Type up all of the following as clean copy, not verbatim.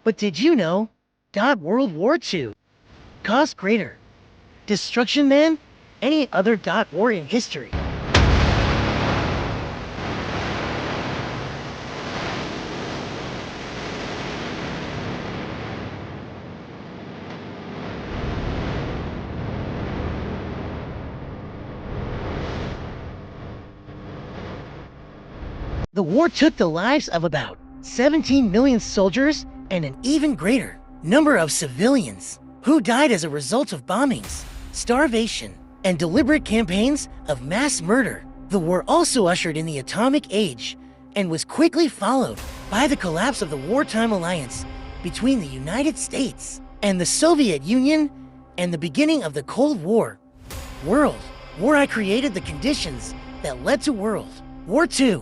But did you know? World War II caused greater destruction than any other war in history. The war took the lives of about 17 million soldiers and an even greater number of civilians who died as a result of bombings, starvation, and deliberate campaigns of mass murder. The war also ushered in the atomic age and was quickly followed by the collapse of the wartime alliance between the United States and the Soviet Union and the beginning of the Cold War. World War I created the conditions that led to World War II,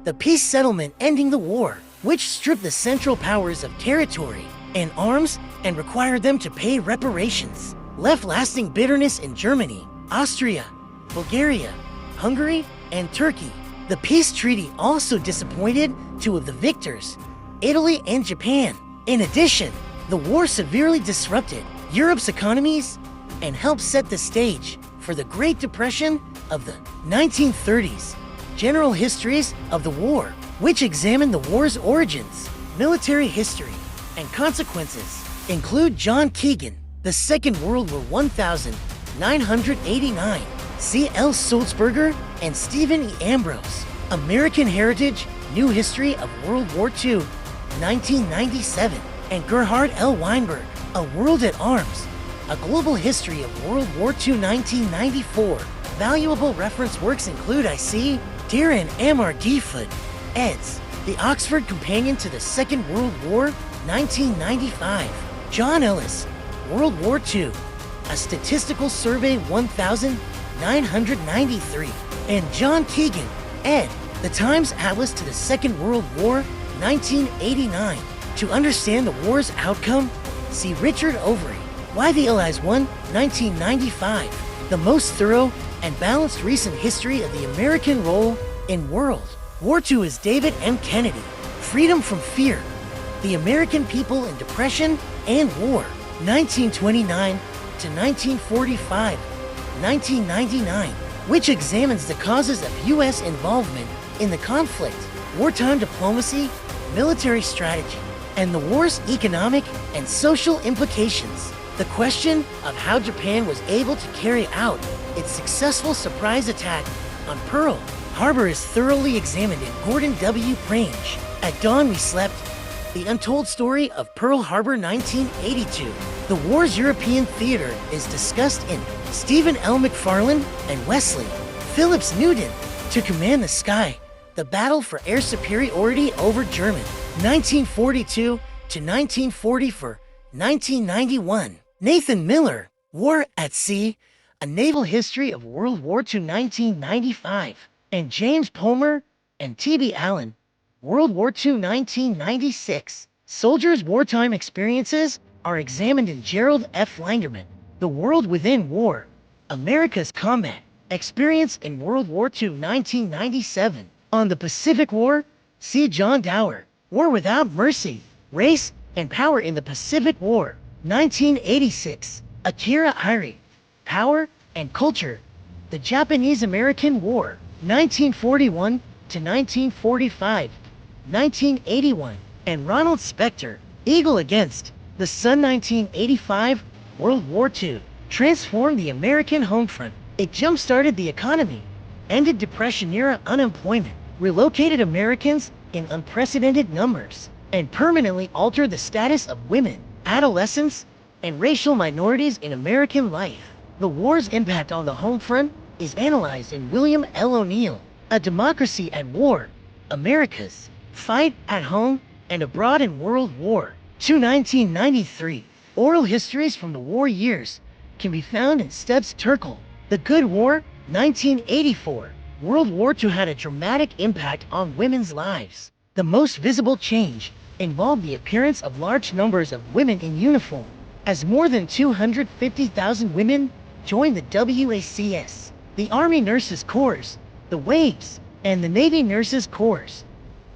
the peace settlement ending the war, which stripped the Central Powers of territory and arms and required them to pay reparations, left lasting bitterness in Germany, Austria, Bulgaria, Hungary, and Turkey. The peace treaty also disappointed two of the victors, Italy and Japan. In addition, the war severely disrupted Europe's economies and helped set the stage for the Great Depression of the 1930s. General histories of the war, which examine the war's origins, military history, and consequences, include John Keegan, The Second World War 1989, C. L. Sulzberger, and Stephen E. Ambrose, American Heritage, New History of World War II, 1997, and Gerhard L. Weinberg, A World at Arms, A Global History of World War II, 1994. Valuable reference works include I.C. Deer and Amar Defoot, eds. The Oxford Companion to the Second World War, 1995. John Ellis, World War II, A Statistical Survey 1993. And John Keegan, ed. The Times Atlas to the Second World War, 1989. To understand the war's outcome, see Richard Overy, Why the Allies Won, 1995. The most thorough and balanced recent history of the American role in World War II is David M. Kennedy, Freedom from Fear, The American People in Depression and War, 1929 to 1945, 1999, which examines the causes of U.S. involvement in the conflict, wartime diplomacy, military strategy, and the war's economic and social implications. The question of how Japan was able to carry out its successful surprise attack on Pearl Harbor is thoroughly examined in Gordon W. Prange. At Dawn We Slept, The Untold Story of Pearl Harbor 1982. The war's European theater is discussed in Stephen L. McFarlane and Wesley Phillips Newton. To Command the Sky, The Battle for Air Superiority over German, 1942 to 1944, 1991. Nathan Miller, War at Sea, A Naval History of World War II, 1995. And James Palmer and T.B. Allen, World War II, 1996. Soldiers' wartime experiences are examined in Gerald F. Langerman, The World Within War, America's Combat Experience in World War II, 1997. On the Pacific War, see John Dower, War Without Mercy, Race and Power in the Pacific War, 1986. Akira Iri, Power and Culture, The Japanese-American War, 1941 to 1945, 1981. And Ronald Spector, Eagle Against the Sun, 1985. World War II transformed the American homefront. It jump-started the economy, ended Depression-era unemployment, relocated Americans in unprecedented numbers, and permanently altered the status of women, adolescents, and racial minorities in American life. The war's impact on the homefront is analyzed in William L. O'Neill, A Democracy at War, America's Fight at Home and Abroad in World War II, 1993. Oral histories from the war years can be found in Stubbs Terkel, The Good War, 1984. World War II had a dramatic impact on women's lives. The most visible change involved the appearance of large numbers of women in uniform, as more than 250,000 women joined the WACS, the Army Nurses Corps, the WAVES, and the Navy Nurses Corps.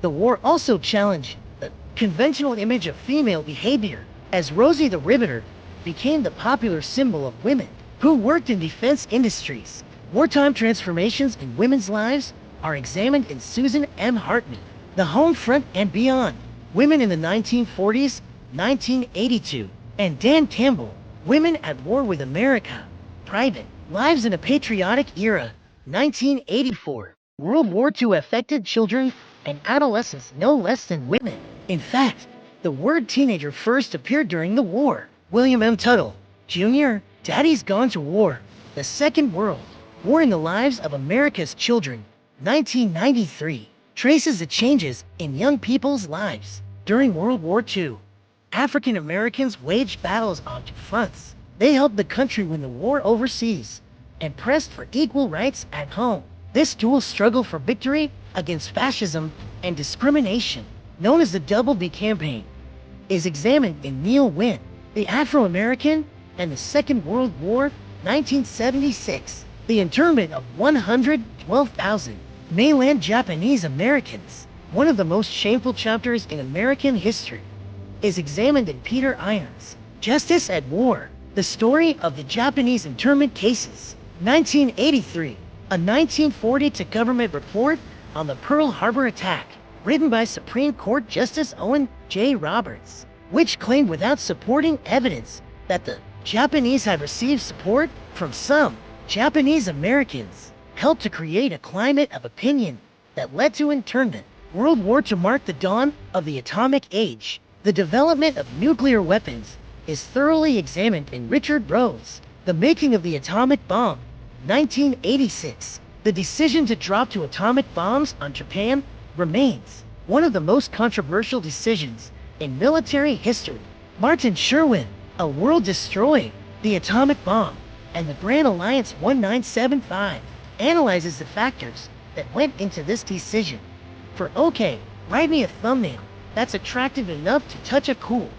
The war also challenged the conventional image of female behavior, as Rosie the Riveter became the popular symbol of women who worked in defense industries. Wartime transformations in women's lives are examined in Susan M. Hartman, The Home Front and Beyond, Women in the 1940s, 1982, and Dan Campbell, Women at War with America, Private Lives in a Patriotic Era, 1984. World War II affected children and adolescents no less than women. In fact, the word teenager first appeared during the war. William M. Tuttle, Jr., Daddy's Gone to War, The Second World War in the Lives of America's Children, 1993, traces the changes in young people's lives during World War II. African Americans waged battles on two fronts. They helped the country win the war overseas and pressed for equal rights at home. This dual struggle for victory against fascism and discrimination, known as the Double B Campaign, is examined in Neil Wynn, The Afro-American and the Second World War, 1976. The internment of 112,000 mainland Japanese Americans, one of the most shameful chapters in American history, is examined in Peter Irons' Justice at War, The Story of the Japanese Internment Cases, 1983, a 1942 government report on the Pearl Harbor attack, written by Supreme Court Justice Owen J. Roberts, which claimed without supporting evidence that the Japanese had received support from some Japanese Americans, helped to create a climate of opinion that led to internment. World War II marked the dawn of the atomic age. The development of nuclear weapons is thoroughly examined in Richard Rowe's The Making of the Atomic Bomb, 1986. The decision to drop two atomic bombs on Japan remains one of the most controversial decisions in military history. Martin Sherwin, A World Destroying the Atomic Bomb, and the Grand Alliance 1975 analyzes the factors that went into this decision. For OK, write me a thumbnail that's attractive enough to touch a cool